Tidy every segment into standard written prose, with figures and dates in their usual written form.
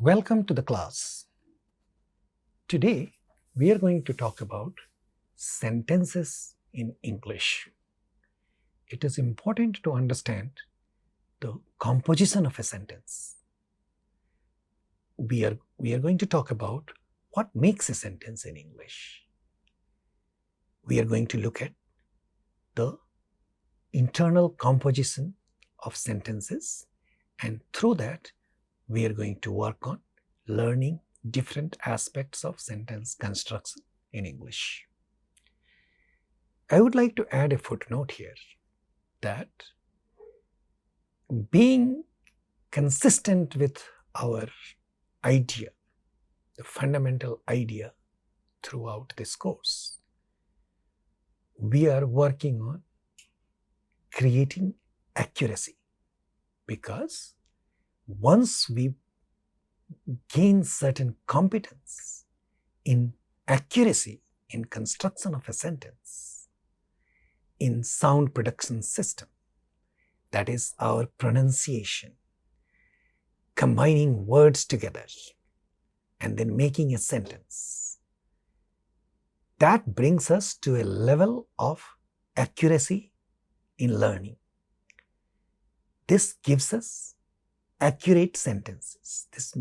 Welcome to the class. Today we are going to talk about sentences in English. It is important to understand the composition of a sentence. We are going to talk about what makes a sentence in English. We are going to look at the internal composition of sentences, and through that we are going to work on learning different aspects of sentence construction in English. I would like to add a footnote here that being consistent with our idea, the fundamental idea throughout this course, we are working on creating accuracy, because once we gain certain competence in accuracy in construction of a sentence, in sound production system, that is our pronunciation, combining words together and then making a sentence, that brings us to a level of accuracy in learning. This gives us accurate sentences. This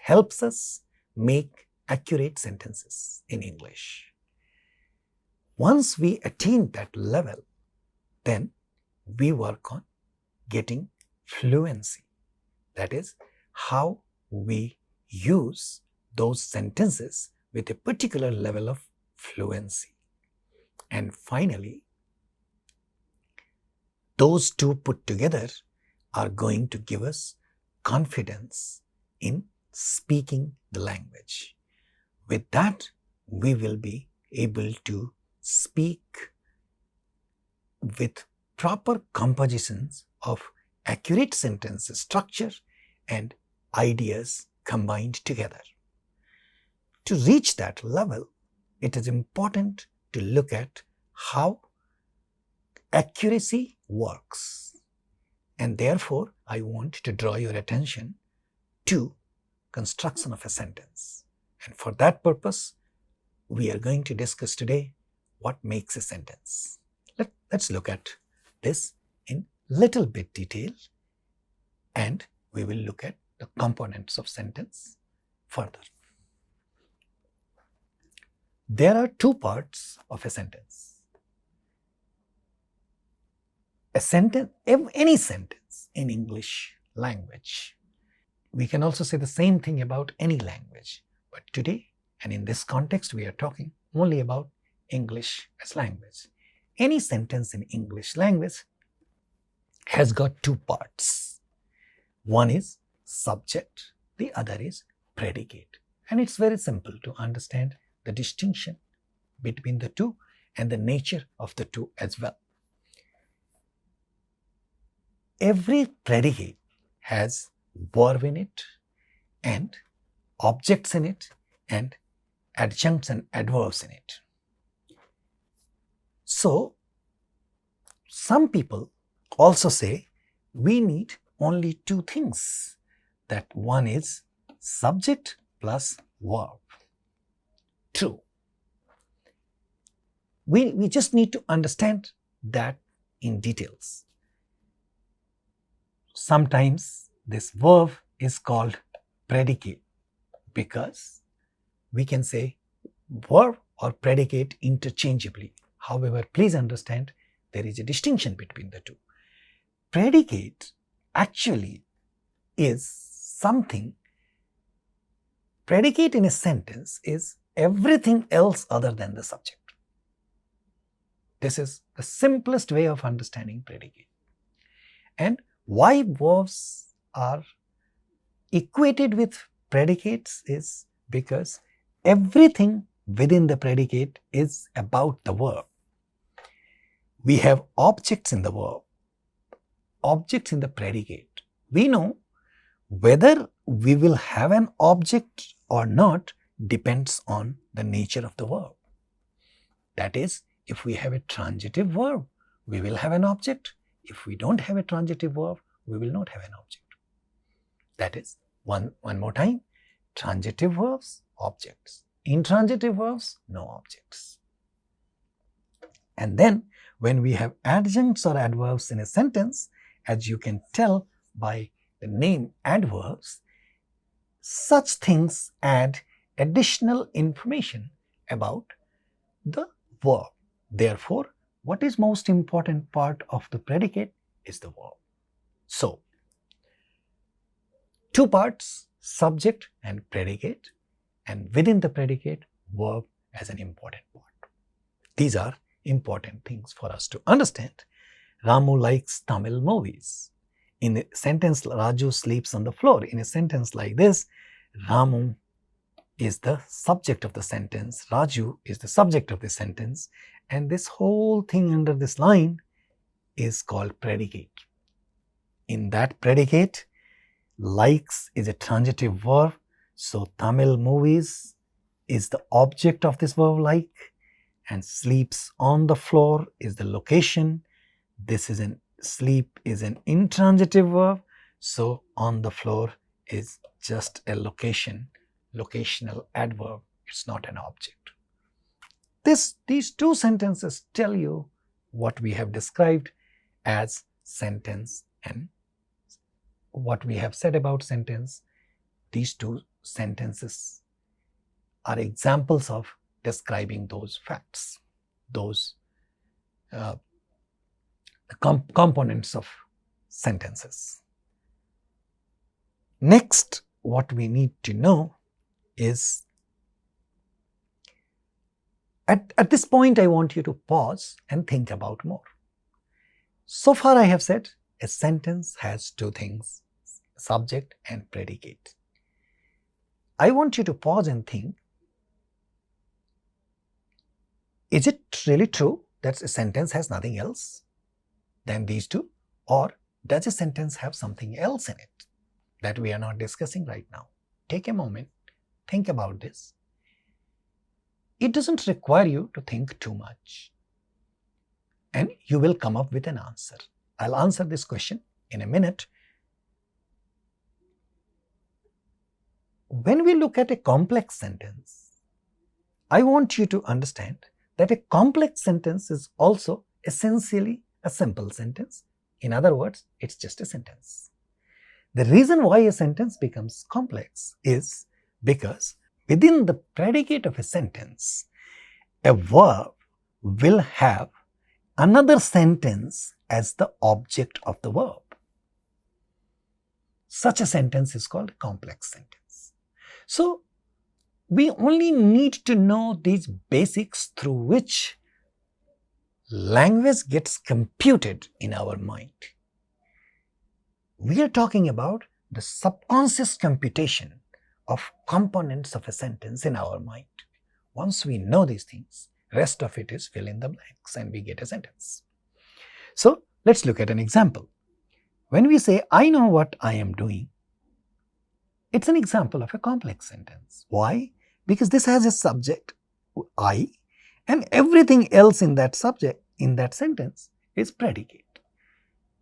helps us make accurate sentences in English. Once we attain that level, then we work on getting fluency. That is how we use those sentences with a particular level of fluency. And finally, those two put together are going to give us confidence in speaking the language. With that, we will be able to speak with proper compositions of accurate sentence structure and ideas combined together. To reach that level, it is important to look at how accuracy works. And therefore, I want to draw your attention to construction of a sentence. And for that purpose, we are going to discuss today what makes a sentence. Let's look at this in little bit detail, and we will look at the components of sentence further. There are two parts of a sentence. A sentence, any sentence in English language. We can also say the same thing about any language, but today and in this context we are talking only about English as language. Any sentence in English language has got two parts. One is subject, the other is predicate. And it's very simple to understand the distinction between the two and the nature of the two as well. Every predicate has verb in it and objects in it and adjuncts and adverbs in it. So, some people also say we need only two things, that one is subject plus verb. True. We just need to understand that in details. Sometimes this verb is called predicate because we can say verb or predicate interchangeably. However, please understand there is a distinction between the two. Predicate actually is something, predicate in a sentence is everything else other than the subject. This is the simplest way of understanding predicate. And why verbs are equated with predicates is because everything within the predicate is about the verb. We have objects in the verb, objects in the predicate. We know whether we will have an object or not depends on the nature of the verb. That is, if we have a transitive verb, we will have an object. If we don't have a transitive verb, we will not have an object. That is One more time. Transitive verbs, objects. Intransitive verbs, no objects. And then when we have adjuncts or adverbs in a sentence, as you can tell by the name adverbs, such things add additional information about the verb. Therefore, what is most important part of the predicate is the verb. So, two parts, subject and predicate, and within the predicate, verb as an important part. These are important things for us to understand. Ramu likes Tamil movies. In a sentence, Raju sleeps on the floor. In a sentence like this, Ramu is the subject of the sentence, Raju is the subject of the sentence, and this whole thing under this line is called predicate. In that predicate, likes is a transitive verb, so Tamil movies is the object of this verb like, and sleeps on the floor is the location. This is sleep is an intransitive verb, so on the floor is just a locational adverb, it's not an object. These two sentences tell you what we have described as sentence and what we have said about sentence. These two sentences are examples of describing those facts, those components of sentences. Next, what we need to know is, at this point I want you to pause and think about more. So far I have said a sentence has two things, subject and predicate. I want you to pause and think, is it really true that a sentence has nothing else than these two, or does a sentence have something else in it that we are not discussing right now? Take a moment, think about this. It doesn't require you to think too much, and you will come up with an answer. I'll answer this question in a minute. When we look at a complex sentence, I want you to understand that a complex sentence is also essentially a simple sentence. In other words, it's just a sentence. The reason why a sentence becomes complex is because within the predicate of a sentence, a verb will have another sentence as the object of the verb. Such a sentence is called a complex sentence. So, we only need to know these basics through which language gets computed in our mind. We are talking about the subconscious computation of components of a sentence in our mind. Once we know these things, rest of it is fill in the blanks and we get a sentence. So, let's look at an example. When we say, I know what I am doing, it's an example of a complex sentence. Why? Because this has a subject, I, and everything else in that subject, in that sentence, is predicate.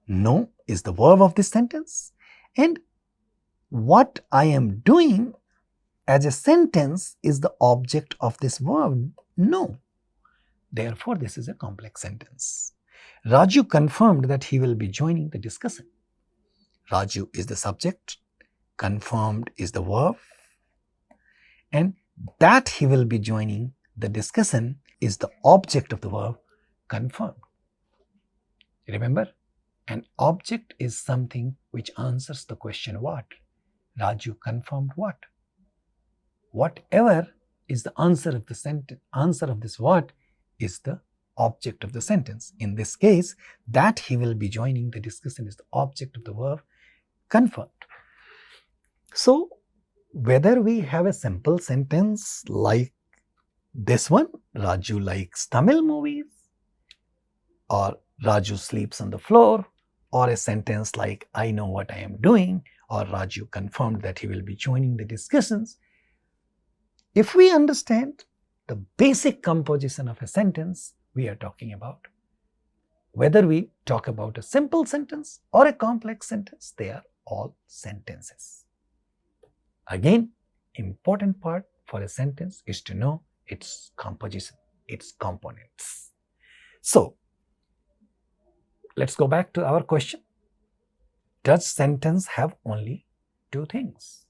Know is the verb of this sentence, and what I am doing as a sentence is the object of this verb, know. Therefore, this is a complex sentence. Raju confirmed that he will be joining the discussion. Raju is the subject, confirmed is the verb, and that he will be joining the discussion is the object of the verb, confirmed. Remember, an object is something which answers the question what? Raju confirmed what? Whatever is the answer of the sentence, answer of this what is the object of the sentence. In this case, that he will be joining the discussion is the object of the verb, confirmed. So, whether we have a simple sentence like this one, Raju likes Tamil movies, or Raju sleeps on the floor, or a sentence like I know what I am doing, or Raju confirmed that he will be joining the discussions. If we understand the basic composition of a sentence we are talking about, whether we talk about a simple sentence or a complex sentence, they are all sentences. Again, important part for a sentence is to know its composition, its components. So, let's go back to our question. Does sentence have only two things?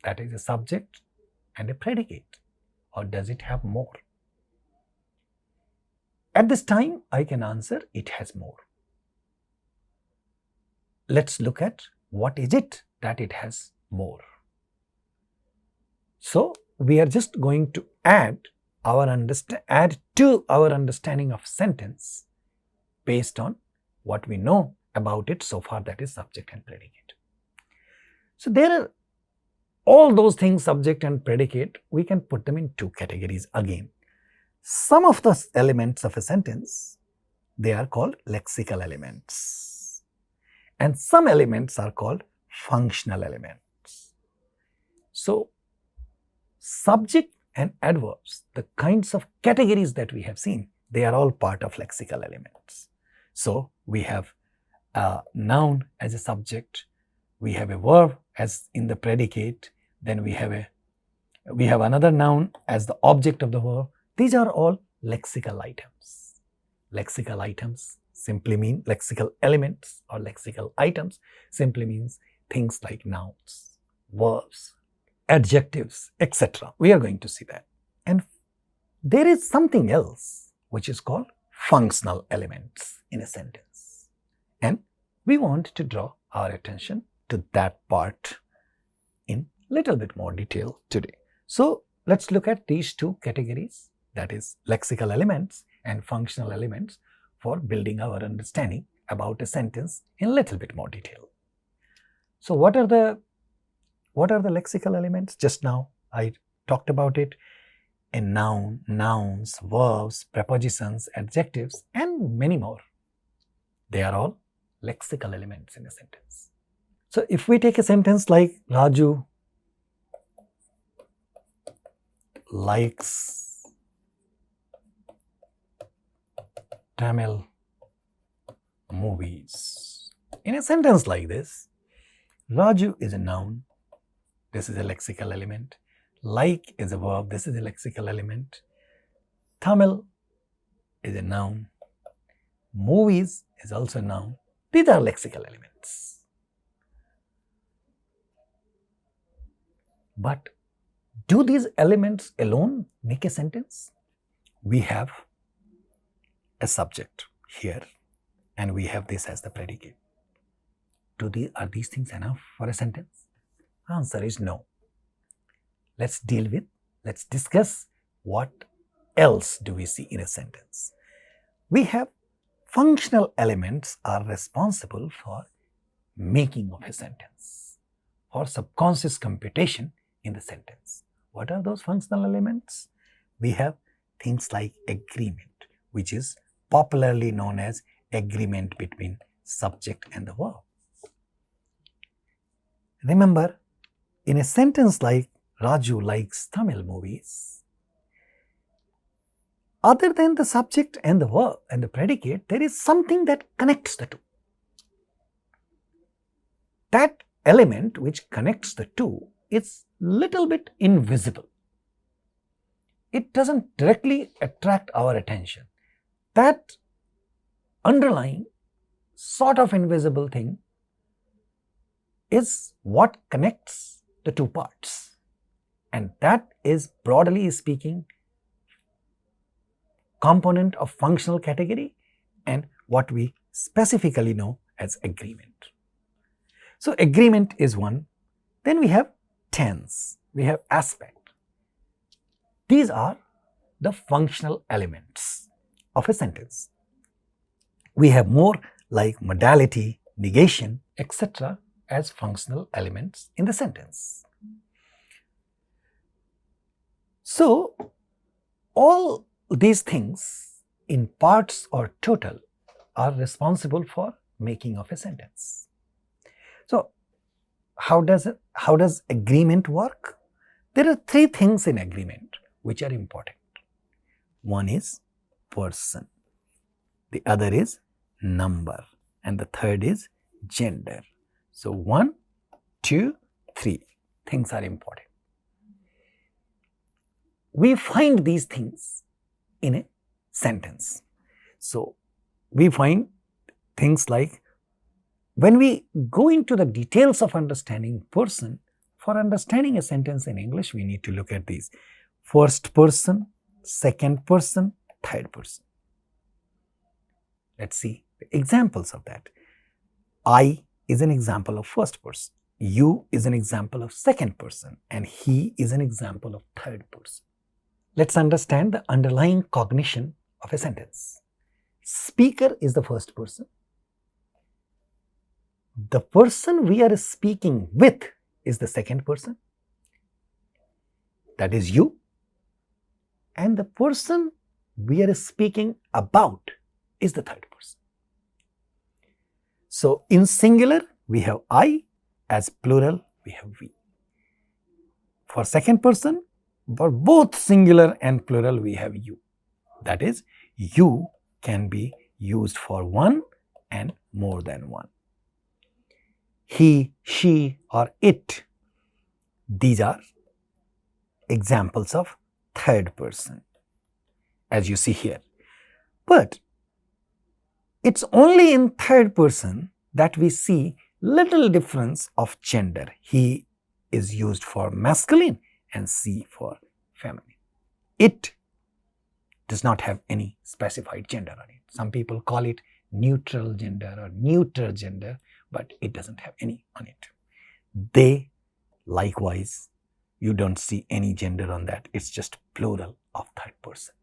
That is a subject and a predicate, or does it have more? At this time, I can answer it has more. Let's look at what is it that it has more. So, we are just going to add to our understanding of sentence based on what we know about it so far, that is subject and predicate. So, there are all those things, subject and predicate, we can put them in two categories again. Some of the elements of a sentence, they are called lexical elements, and some elements are called functional elements. So, subject and adverbs, the kinds of categories that we have seen, they are all part of lexical elements. So, we have a noun as a subject, we have a verb as in the predicate, then we have another noun as the object of the verb. These are all lexical items. Lexical items simply mean lexical elements, or lexical items simply means things like nouns, verbs, adjectives, etc. We are going to see that. And there is something else which is called functional elements in a sentence. And we want to draw our attention to that part in little bit more detail today. So, let's look at these two categories, that is lexical elements and functional elements, for building our understanding about a sentence in little bit more detail. So, what are the lexical elements? Just now I talked about it. A noun, nouns, verbs, prepositions, adjectives, and many more. They are all lexical elements in a sentence. So, if we take a sentence like Raju likes Tamil movies. In a sentence like this, Raju is a noun, this is a lexical element. Like is a verb, this is a lexical element. Tamil is a noun. Movies is also a noun. These are lexical elements. But do these elements alone make a sentence? We have a subject here and we have this as the predicate. Are these things enough for a sentence? Answer is no. Let's discuss what else do we see in a sentence. We have functional elements are responsible for making of a sentence, for subconscious computation in the sentence. What are those functional elements? We have things like agreement, which is popularly known as agreement between subject and the verb. Remember, in a sentence like Raju likes Tamil movies, other than the subject and the verb and the predicate, there is something that connects the two. That element which connects the two is little bit invisible. It doesn't directly attract our attention. That underlying sort of invisible thing is what connects the two parts, and that is, broadly speaking, component of functional category and what we specifically know as agreement. So, agreement is one. Then we have tense, we have aspect. These are the functional elements of a sentence. We have more like modality, negation, etc. as functional elements in the sentence. So, all these things in parts or total are responsible for making of a sentence. So, how does agreement work? There are three things in agreement which are important. One is person, the other is number, and the third is gender. So, 1, 2, 3 things are important. We find these things in a sentence. So, we find things like, when we go into the details of understanding person, for understanding a sentence in English, we need to look at these: first person, second person, third person. Let's see the examples of that. I is an example of first person, you is an example of second person, and he is an example of third person. Let's understand the underlying cognition of a sentence. Speaker is the first person. The person we are speaking with is the second person, that is you. And the person we are speaking about is the third person. So, in singular, we have I, as plural, we have we. For second person, for both singular and plural, we have you. That is, you can be used for one and more than one. He, she, or it, these are examples of third person, as you see here. But it's only in third person that we see little difference of gender. He is used for masculine and she for feminine. It does not have any specified gender on it. Some people call it neutral gender or neuter gender, but it doesn't have any on it. They, likewise, you don't see any gender on that. It's just plural of third person.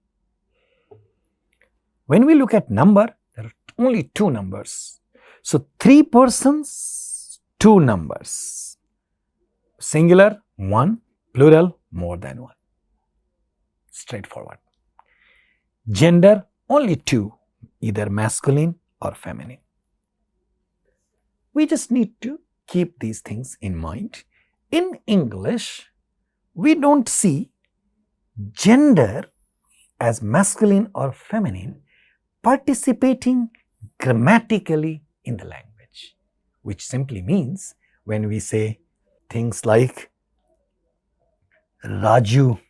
When we look at number, there are only two numbers. So, 3 persons, 2 numbers. Singular, 1, plural, more than 1. Straightforward. Gender, only 2, either masculine or feminine. We just need to keep these things in mind. In English, we don't see gender as masculine or feminine participating grammatically in the language, which simply means when we say things like Raju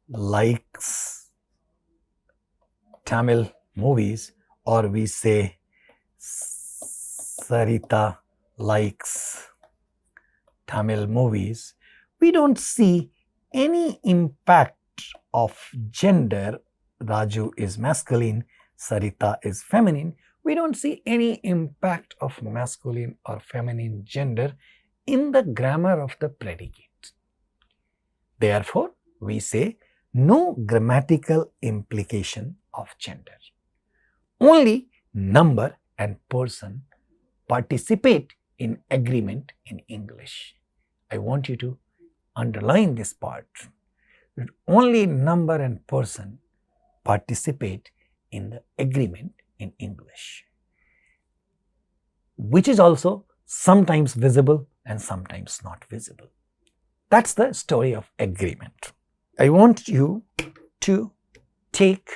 likes Tamil movies, or we say Sarita likes Tamil movies, we don't see any impact of gender. Raju is masculine, Sarita is feminine. We don't see any impact of masculine or feminine gender in the grammar of the predicate. Therefore, we say no grammatical implication of gender. Only number and person participate in agreement in English. I want you to underline this part, that only number and person participate in the agreement in English, which is also sometimes visible and sometimes not visible. That's the story of agreement. I want you to take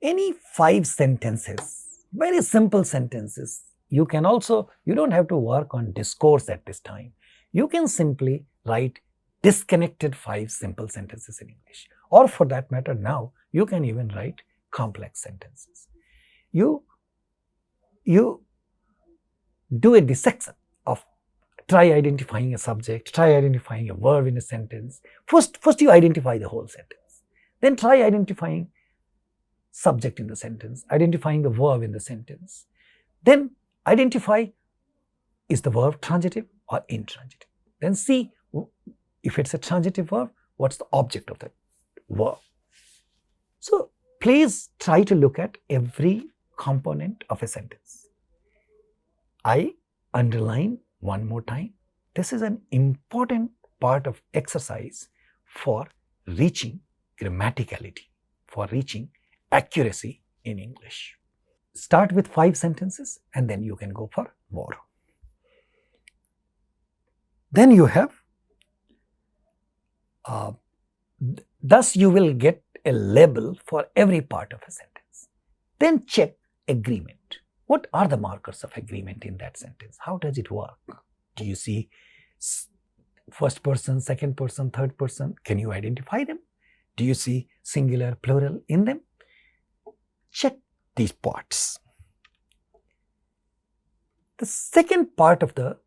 any 5 sentences, very simple sentences. You don't have to work on discourse at this time. You can simply write disconnected 5 simple sentences in English, or for that matter now, you can even write complex sentences. You do a dissection of try identifying a subject, try identifying a verb in a sentence. First you identify the whole sentence. Then try identifying subject in the sentence, identifying the verb in the sentence. Then identify, is the verb transitive or intransitive. Then see if it's a transitive verb, what's the object of the verb. So, please try to look at every component of a sentence. I underline one more time. This is an important part of exercise for reaching grammaticality, for reaching accuracy in English. Start with 5 sentences and then you can go for more. Then you have, thus you will get a label for every part of a sentence. Then check agreement. What are the markers of agreement in that sentence? How does it work? Do you see first person, second person, third person. Can you identify them? Do you see singular, plural in them? Check these parts. The second part of the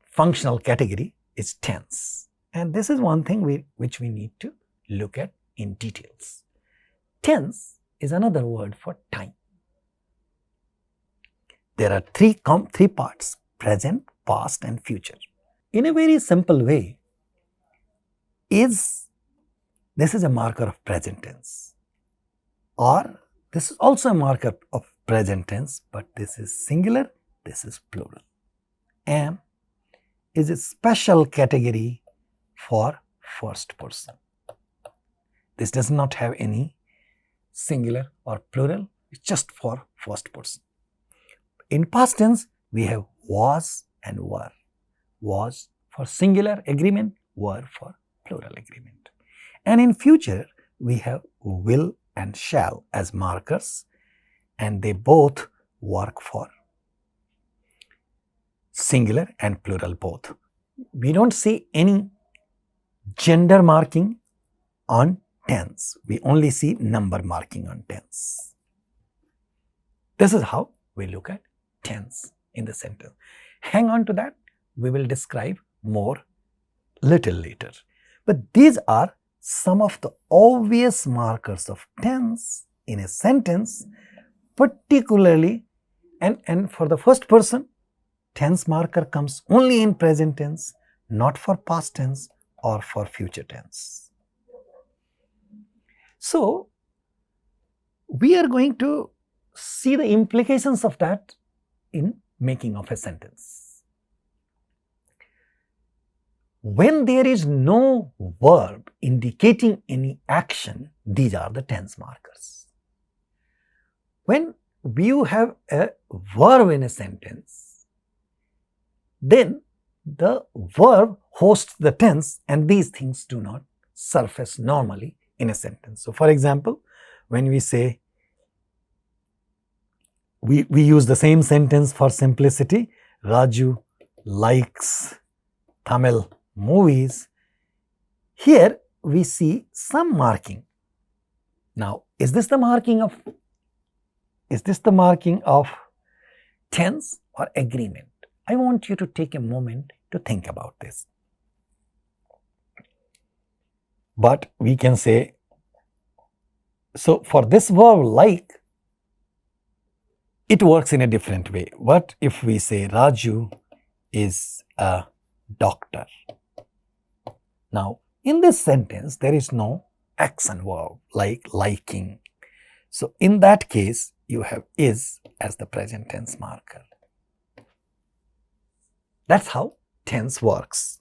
functional category is tense. And this is one thing which we need to look at in details. Tense is another word for time. There are three parts: present, past and future. In a very simple way, this is a marker of present tense, or this is also a marker of present tense, but this is singular, this is plural. Am is a special category for first person. This does not have any singular or plural, it's just for first person. In past tense, we have was and were. Was for singular agreement, were for plural agreement. And in future, we have will and shall as markers, and they both work for singular and plural both. We don't see any gender marking on tense. We only see number marking on tense. This is how we look at tense in the sentence. Hang on to that. We will describe more little later. But these are some of the obvious markers of tense in a sentence, particularly, and for the first person, tense marker comes only in present tense, not for past tense or for future tense. So, we are going to see the implications of that in making of a sentence. When there is no verb indicating any action, these are the tense markers. When you have a verb in a sentence, then the verb hosts the tense, and these things do not surface normally in a sentence. So, for example, when we say, we use the same sentence for simplicity, Raju likes Tamil movies. Here we see some marking. Now, is this the marking of tense or agreement? I want you to take a moment to think about this. But we can say, so for this verb like, it works in a different way. What if we say Raju is a doctor? Now, in this sentence, there is no action verb like liking. So, in that case, you have is as the present tense marker. That's how tense works.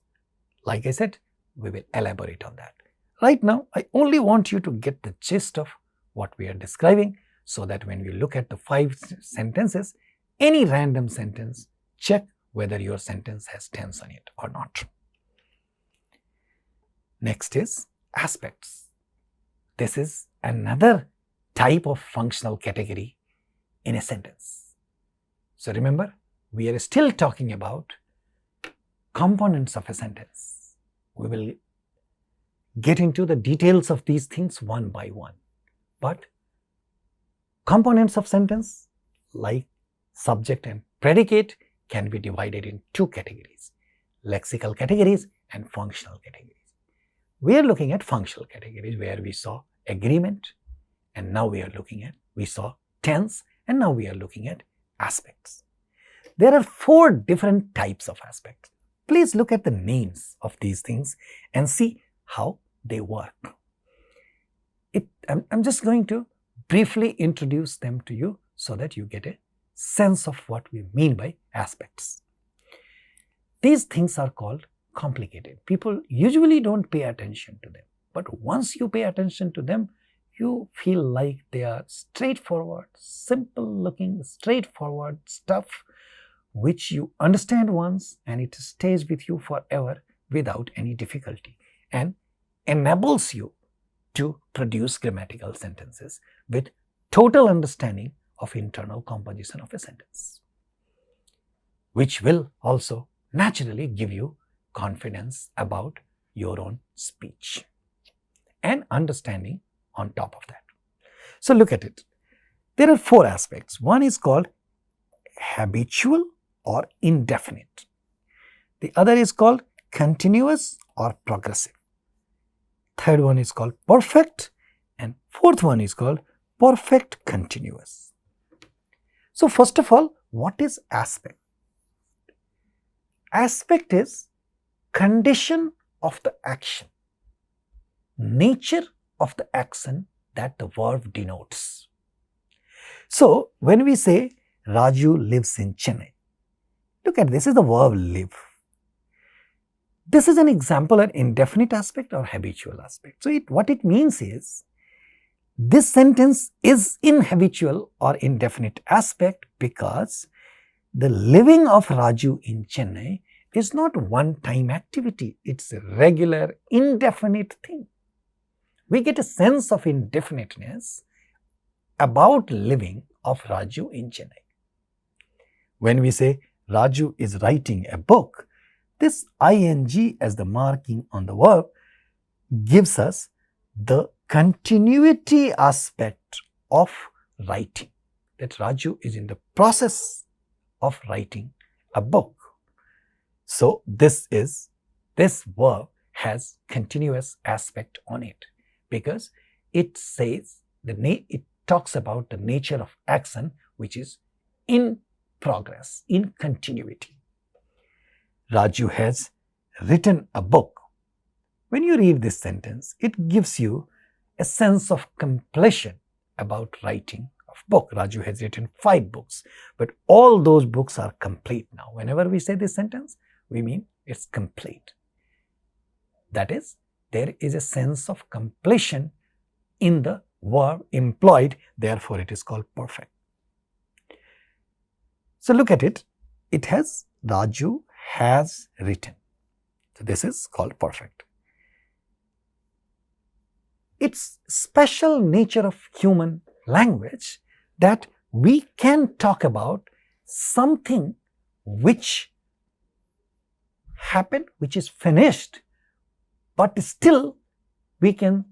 Like I said, we will elaborate on that. Right now, I only want you to get the gist of what we are describing, so that when we look at the 5 sentences, any random sentence, check whether your sentence has tense on it or not. Next is aspects. This is another type of functional category in a sentence. So remember, we are still talking about components of a sentence. We will get into the details of these things one by one. But components of sentence like subject and predicate can be divided in 2 categories: lexical categories and functional categories. We are looking at functional categories where we saw agreement, and now we saw tense, and now we are looking at aspects. There are 4 different types of aspects. Please look at the names of these things and see how they work. I'm just going to briefly introduce them to you so that you get a sense of what we mean by aspects. These things are called complicated. People usually don't pay attention to them, but once you pay attention to them, you feel like they are straightforward, simple looking, straightforward stuff which you understand once and it stays with you forever without any difficulty and enables you to produce grammatical sentences with total understanding of internal composition of a sentence, which will also naturally give you confidence about your own speech and understanding on top of that. So look at it. There are 4 aspects. One is called habitual or indefinite. The other is called continuous or progressive. Third one is called perfect, and fourth one is called perfect continuous. So first of all, what is aspect? Aspect is condition of the action, nature of the action that the verb denotes. So when we say Raju lives in Chennai, look at this is the verb live. This is an example of indefinite aspect or habitual aspect. So what it means is, this sentence is in habitual or indefinite aspect because the living of Raju in Chennai is not one-time activity. It's a regular, indefinite thing. We get a sense of indefiniteness about living of Raju in Chennai. When we say Raju is writing a book, this ing as the marking on the verb gives us the continuity aspect of writing, that Raju is in the process of writing a book. So this verb has continuous aspect on it because it says it talks about the nature of action which is in progress, in continuity. Raju has written a book. When you read this sentence, it gives you a sense of completion about writing of book. Raju has written 5 books, but all those books are complete now. Whenever we say this sentence, we mean it's complete. That is, there is a sense of completion in the verb employed, therefore it is called perfect. So look at it, it has Raju has written. So this is called perfect. It's special nature of human language that we can talk about something which happened, which is finished, but still we can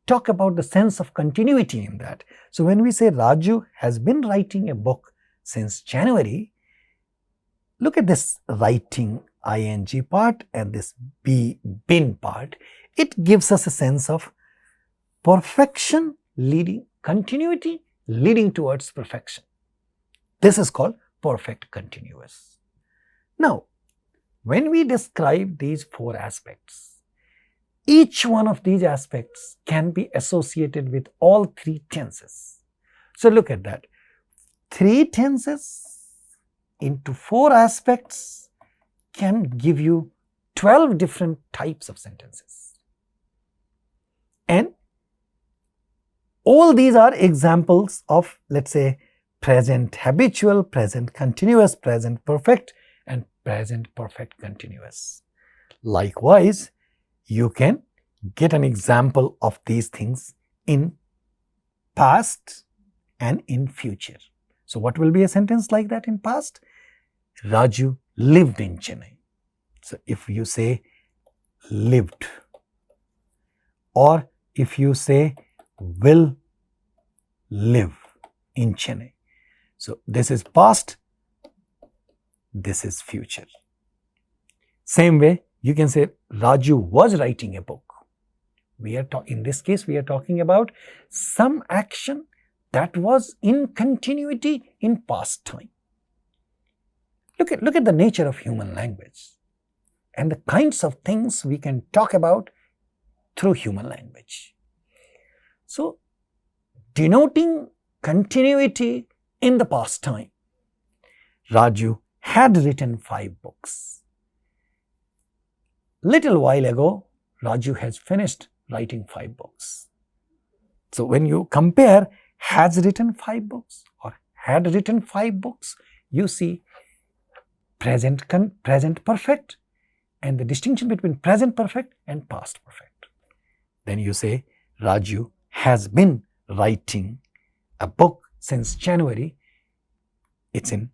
talk about the sense of continuity in that. So when we say Raju has been writing a book since January, look at this writing ing part and this been part. It gives us a sense of perfection leading, continuity leading towards perfection. This is called perfect continuous. Now, when we describe these 4 aspects, each one of these aspects can be associated with all 3 tenses. So look at that. 3 tenses into 4 aspects can give you 12 different types of sentences. And all these are examples of, let's say, present habitual, present continuous, present perfect, and present perfect continuous. Likewise, you can get an example of these things in past and in future. So what will be a sentence like that in past? Raju lived in Chennai. So if you say lived, or if you say will live in Chennai. So this is past, this is future. Same way, you can say Raju was writing a book. In this case, we are talking about some action that was in continuity in past time. Look at the nature of human language and the kinds of things we can talk about through human language. So, denoting continuity in the past time, Raju had written 5 books. Little while ago, Raju has finished writing 5 books. So, when you compare has written 5 books or had written 5 books, you see present perfect and the distinction between present perfect and past perfect. Then you say Raju has been writing a book since January. It's in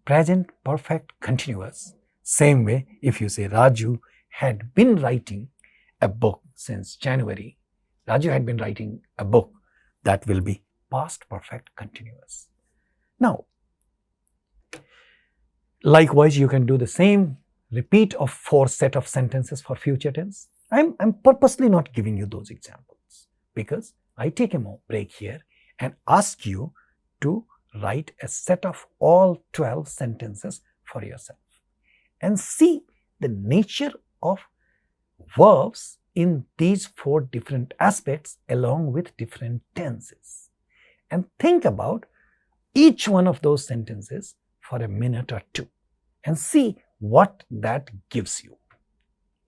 present perfect continuous. Same way, if you say Raju had been writing a book since January, Raju had been writing a book, that will be past perfect continuous. Now, likewise, you can do the same repeat of 4 set of sentences for future tense. I'm purposely not giving you those examples because I take a break here and ask you to write a set of all 12 sentences for yourself and see the nature of verbs in these 4 different aspects along with different tenses. And think about each one of those sentences for a minute or 2 and see what that gives you.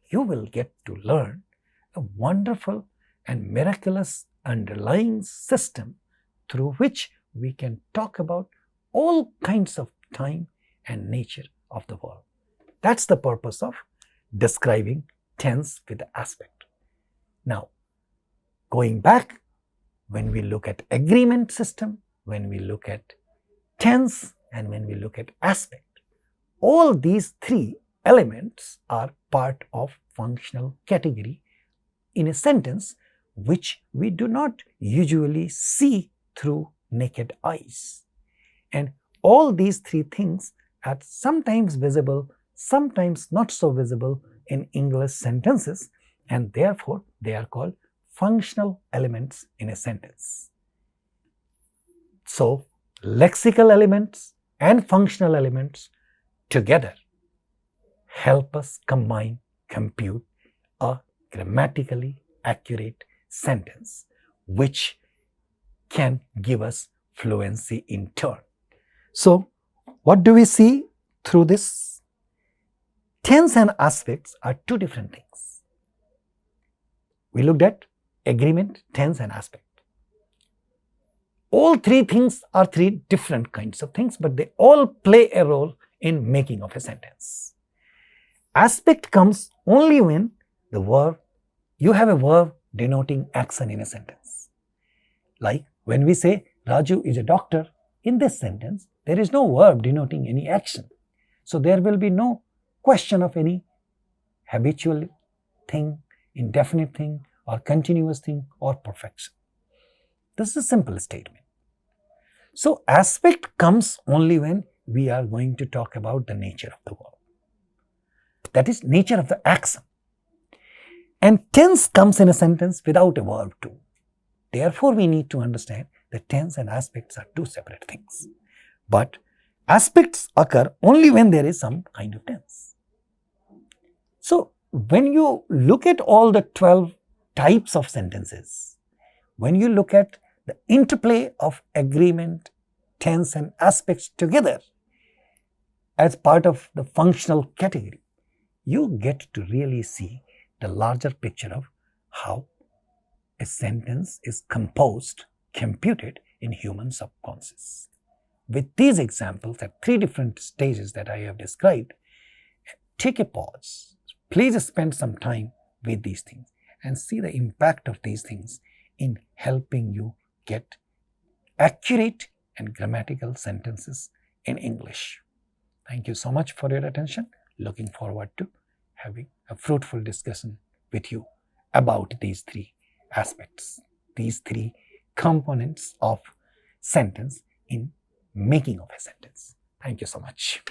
You will get to learn a wonderful and miraculous underlying system through which we can talk about all kinds of time and nature of the verb. That's the purpose of describing tense with the aspect. Now, going back, when we look at agreement system, when we look at tense, and when we look at aspect, all these 3 elements are part of functional category in a sentence which we do not usually see through naked eyes. And all these 3 things are sometimes visible, sometimes not so visible in English sentences, and therefore they are called functional elements in a sentence. So, lexical elements and functional elements together help us compute a grammatically accurate sentence which can give us fluency in turn. So, what do we see through this? Tense and aspects are 2 different things. We looked at agreement, tense and aspect. All 3 things are 3 different kinds of things, but they all play a role in making of a sentence. Aspect comes only when you have a verb denoting action in a sentence. Like when we say Raju is a doctor, in this sentence, there is no verb denoting any action. So there will be no question of any habitual thing, indefinite thing, or continuous thing, or perfection. This is a simple statement. So aspect comes only when we are going to talk about the nature of the verb. That is, nature of the action. And tense comes in a sentence without a verb too. Therefore, we need to understand that tense and aspects are 2 separate things. But aspects occur only when there is some kind of tense. So, when you look at all the 12 types of sentences, when you look at the interplay of agreement, tense and aspects together as part of the functional category, you get to really see the larger picture of how a sentence is computed in human subconscious. With these examples at 3 different stages that I have described, take a pause. Please spend some time with these things and see the impact of these things in helping you get accurate and grammatical sentences in English. Thank you so much for your attention. Looking forward to having a fruitful discussion with you about these 3 aspects, these 3 components of sentence in making of a sentence. Thank you so much.